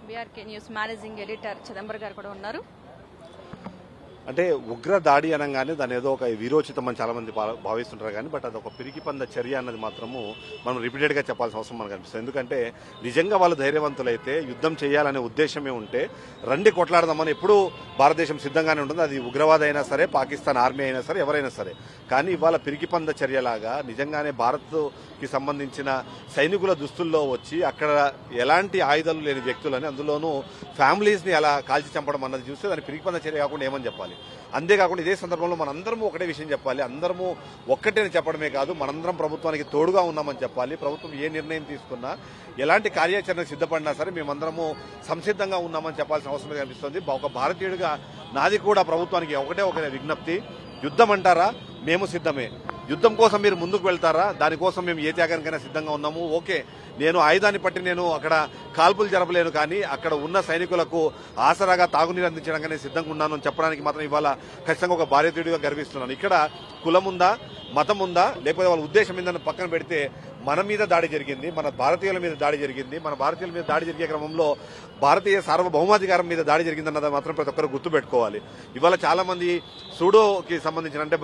BRK news managing editor Chidambar గారు కూడా ఉన్నారు. అంటే ఉగ్ర దాడి అనగానే దాని ఏదో ఒక వీరోచితం అని చాలా మంది భావిస్తుంటారు కానీ బట్ అది ఒక పిరికిపంద చర్య అన్నది మాత్రము మనం రిపీటెడ్ గా చెప్పాల్సిన అవసరం మనకు అనిపిస్తుంది. ఎందుకంటే నిజంగా వాళ్ళు ధైర్యవంతులైతే యుద్ధం చేయాలనే ఉద్దేశమే ఉంటే రండి కొట్లాడదామని ఎప్పుడూ భారతదేశం సిద్ధంగానే ఉంటుంది. అది ఉగ్రవాద అయినా సరే, పాకిస్తాన్ ఆర్మీ అయినా సరే, ఎవరైనా సరే. కానీ ఇవాళ పిరికిపంద చర్యలాగా నిజంగానే భారత్కి సంబంధించిన సైనికుల దుస్తుల్లో వచ్చి అక్కడ ఎలాంటి ఆయుధాలు లేని వ్యక్తులని, అందులోనూ ఫ్యామిలీస్ ని అలా కాల్చి చంపడం అన్నది చూస్తే దాని పిరికిపంద చర్య కాకుండా ఏమని చెప్పాలి. అంతేకాకుండా ఇదే సందర్భంలో మనందరము ఒకటే విషయం చెప్పాలి. అందరము ఒక్కటేని చెప్పడమే కాదు, మనందరం ప్రభుత్వానికి తోడుగా ఉన్నామని చెప్పాలి. ప్రభుత్వం ఏ నిర్ణయం తీసుకున్నా, ఎలాంటి కార్యాచరణకు సిద్ధపడినా సరే మేమందరము సంసిద్ధంగా ఉన్నామని చెప్పాల్సిన అవసరం కనిపిస్తుంది. ఒక భారతీయుడిగా నాది కూడా ప్రభుత్వానికి ఒకటే విజ్ఞప్తి. యుద్ధం అంటారా, మేము సిద్ధమే. యుద్ధం కోసం మీరు ముందుకు వెళ్తారా, దానికోసం మేము ఏ త్యాగానికైనా సిద్ధంగా ఉన్నాము. ఓకే, నేను ఆయుధాన్ని పట్టి నేను అక్కడ కాల్పులు జరపలేను, కానీ అక్కడ ఉన్న సైనికులకు ఆసరాగా తాగునీరు అందించడానికి సిద్ధంగా ఉన్నాను అని చెప్పడానికి మాత్రం ఇవాళ ఖచ్చితంగా ఒక భారతీయుడిగా గర్విస్తున్నాను. ఇక్కడ కులం ఉందా, మతం ఉందా, లేకపోతే వాళ్ళ ఉద్దేశం ఏందని పక్కన పెడితే మన మీద దాడి జరిగింది, మన భారతీయుల మీద దాడి జరిగింది. మన భారతీయుల మీద దాడి జరిగే క్రమంలో భారతీయ సార్వభౌమాధికారం మీద దాడి జరిగిందన్నది మాత్రం ప్రతి ఒక్కరు గుర్తుపెట్టుకోవాలి. ఇవాళ చాలా మంది సూడోకి సంబంధించిన అంటే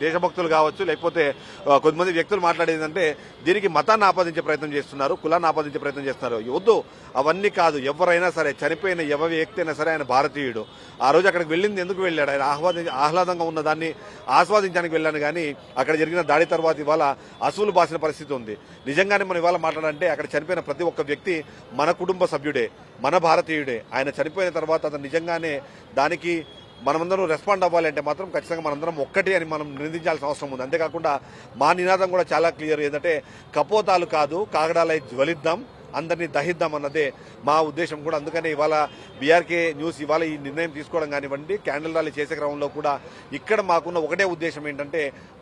దేశభక్తులు కావచ్చు, లేకపోతే కొంతమంది వ్యక్తులు మాట్లాడేదంటే దీనికి మతాన్ని ఆపాదించే ప్రయత్నం చేస్తున్నారు, కులాన్ని ఆపాదించే ప్రయత్నం చేస్తున్నారు. వద్దు, అవన్నీ కాదు. ఎవరైనా సరే, చనిపోయిన వ్యక్తి అయినా సరే ఆయన భారతీయుడు. ఆ రోజు అక్కడికి వెళ్ళింది ఎందుకు వెళ్ళాడు? ఆయన ఆహ్లాదంగా ఉన్న దాన్ని ఆస్వాదించడానికి వెళ్ళాను, కానీ అక్కడ జరిగిన దాడి తర్వాత ఇవాళ అసూలు బాసిన పరిస్థితి ఉంది. నిజంగానే మనం ఇవాళ మాట్లాడాలంటే అక్కడ చనిపోయిన ప్రతి ఒక్క వ్యక్తి మన కుటుంబ సభ్యుడే, మన భారతీయుడే. ఆయన చనిపోయిన తర్వాత అతను నిజంగానే దానికి మనమందరం రెస్పాండ్ అవ్వాలంటే మాత్రం ఖచ్చితంగా మనందరం ఒక్కటి అని మనం నిందించాల్సిన అవసరం ఉంది. అంతేకాకుండా మా నినాదం కూడా చాలా క్లియర్. ఏంటంటే కపోతాలు కాదు, కాగడాలై జ్వలిద్దాం, అందరినీ దహిద్దాం అన్నదే మా ఉద్దేశం కూడా. అందుకనే ఇవాళ బీఆర్కే న్యూస్ ఇవాళ ఈ నిర్ణయం తీసుకోవడం కానివ్వండి, క్యాండిల్ ర్యాలీ చేసే క్రమంలో కూడా ఇక్కడ మాకున్న ఒకటే ఉద్దేశం ఏంటంటే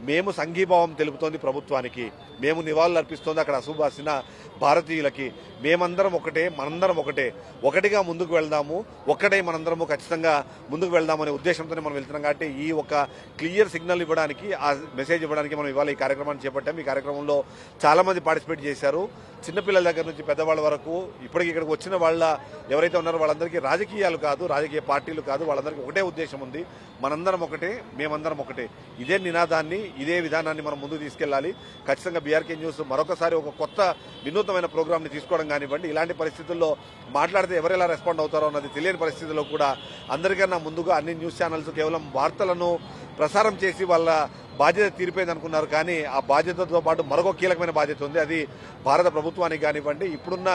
మేము సంఘీభావం తెలుపుతోంది ప్రభుత్వానికి, మేము నివాళులు అర్పిస్తోంది అక్కడ అశుభాసిన భారతీయులకి. మేమందరం ఒకటే, మనందరం ఒకటిగా ముందుకు వెళ్దాము, ఒక్కటే మనందరము ఖచ్చితంగా ముందుకు వెళ్దామనే ఉద్దేశంతోనే మనం వెళ్తున్నాం. కాబట్టి ఈ ఒక క్లియర్ సిగ్నల్ ఇవ్వడానికి, ఆ మెసేజ్ ఇవ్వడానికి మనం ఇవాళ ఈ కార్యక్రమాన్ని చేపట్టాం. ఈ కార్యక్రమంలో చాలా మంది పార్టిసిపేట్ చేశారు, చిన్నపిల్లల దగ్గర నుంచి పెద్దవాళ్ళ వరకు. ఇప్పటికి ఇక్కడికి వచ్చిన వాళ్ళ ఎవరైతే ఉన్నారో వాళ్ళందరికీ రాజకీయాలు కాదు, రాజకీయ పార్టీలు కాదు, వాళ్ళందరికీ ఒకటే ఉద్దేశం ఉంది. మనందరం ఒకటే, మేమందరం ఒకటే. ఇదే నినాదాన్ని, ఇదే విధానాన్ని మనం ముందుకు తీసుకెళ్లాలి. ఖచ్చితంగా బీఆర్కే న్యూస్ మరొకసారి ఒక కొత్త వినూత్నమైన ప్రోగ్రామ్ ని తీసుకోవడం కానివ్వండి, ఇలాంటి పరిస్థితుల్లో మాట్లాడితే ఎవరెలా రెస్పాండ్ అవుతారో అన్నది తెలియని పరిస్థితుల్లో కూడా అందరికన్నా ముందుగా అన్ని న్యూస్ ఛానల్స్ కేవలం వార్తలను ప్రసారం చేసి వాళ్ళ బాధ్యత తీరిపోయింది అనుకున్నారు. కానీ ఆ బాధ్యతతో పాటు మరొక కీలకమైన బాధ్యత ఉంది. అది భారత ప్రభుత్వానికి కానివ్వండి, ఇప్పుడున్న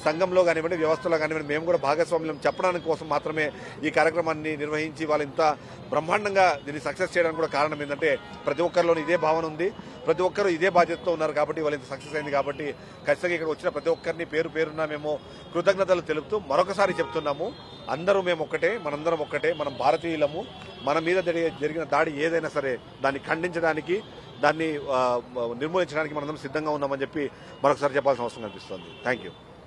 సంఘంలో కానివ్వండి, వ్యవస్థలో కానివ్వండి, మేము కూడా భాగస్వామ్యం చెప్పడానికి కోసం మాత్రమే ఈ కార్యక్రమాన్ని నిర్వహించి వాళ్ళు ఇంత బ్రహ్మాండంగా దీన్ని సక్సెస్ చేయడానికి కూడా కారణం ఏంటంటే ప్రతి ఒక్కరిలోనూ ఇదే భావన ఉంది, ప్రతి ఒక్కరు ఇదే బాధ్యతతో ఉన్నారు. కాబట్టి వాళ్ళు ఇంత సక్సెస్ అయింది. కాబట్టి ఖచ్చితంగా ఇక్కడ వచ్చిన ప్రతి ఒక్కరిని పేరున మేము కృతజ్ఞతలు తెలుపుతూ మరొకసారి చెప్తున్నాము, అందరూ మేము ఒక్కటే, మనందరం ఒక్కటే, మనం భారతీయులము. మన మీద జరిగిన దాడి ఏదైనా సరే దాన్ని ఖండించడానికి, దాన్ని నిర్మూలించడానికి మనందరం సిద్ధంగా ఉన్నామని చెప్పి మరొకసారి చెప్పాల్సిన అవసరం కనిపిస్తుంది. Thank you.